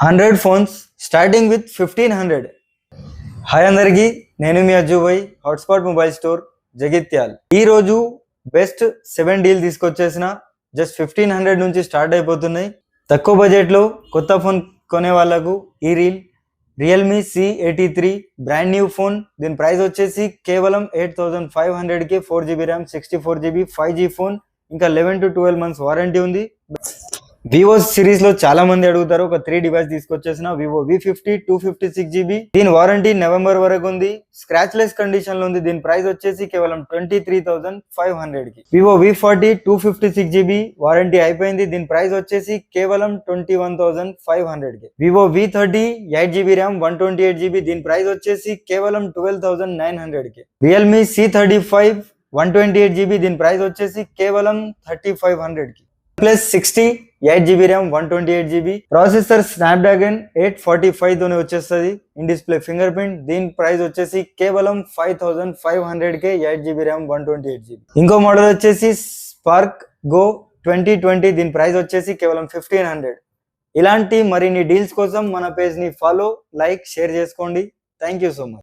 100 phones starting with 1500. Hi అందరికీ, నేను మీ అజ్జుభాయ్, hotspot mobile store Jagtial. ఈరోజు బెస్ట్ 7 డీల్ తీసుకొచ్చేసిన. జస్ట్ 1500 నుంచి స్టార్ట్ అయిపోతున్నాయి. తక్కువ బడ్జెట్లో కొత్త ఫోన్ కొనే వాళ్ళకు ఈ Realme C83 brand new phone. దీని ప్రైస్ వచ్చేసి కేవలం 8500కి 4GB RAM, 64GB 5G phone. ఇంకా 11 to 12 months వారంటీ ఉంది. వివో సిరీస్ లో చాలా మంది అడుగుతారు. ఒక 3 డివైస్ తీసుకొచ్చేసిన వివో V50 256GB. దీని వారంటీ నవంబర్ వరకు ఉంది. స్క్రాచ్ లెస్ కండిషన్ లో ఉంది. దీని ప్రైస్ వచ్చేసి కేవలం 23,500కి. వివో V40 256GB వారంటీ అయిపోయింది. దీని ప్రైస్ వచ్చేసి కేవలం 21,500కి. Vivo V30 8GB RAM 128GB. దీని ప్రైస్ వచ్చేసి కేవలం 12,900కి. Realme C35 128GB. దీని ప్రైస్ వచ్చేసి కేవలం 3500కి. Plus 60 8GB RAM 128GB. Processor Snapdragon 845 తోనే వచ్చేస్తుంది. In display fingerprint. దీని ప్రైస్ వచ్చేసి కేవలం 5500కే 8GB ర్యామ్ 128GB. ఇంకో మోడల్ వచ్చేసి స్పార్క్ గో 2020. దీని ప్రైస్ వచ్చేసి కేవలం 1500. ఇలాంటి మరిన్ని డీల్స్ కోసం మన పేజ్ ని ఫాలో, లైక్, షేర్ చేసుకోండి. Thank you so much.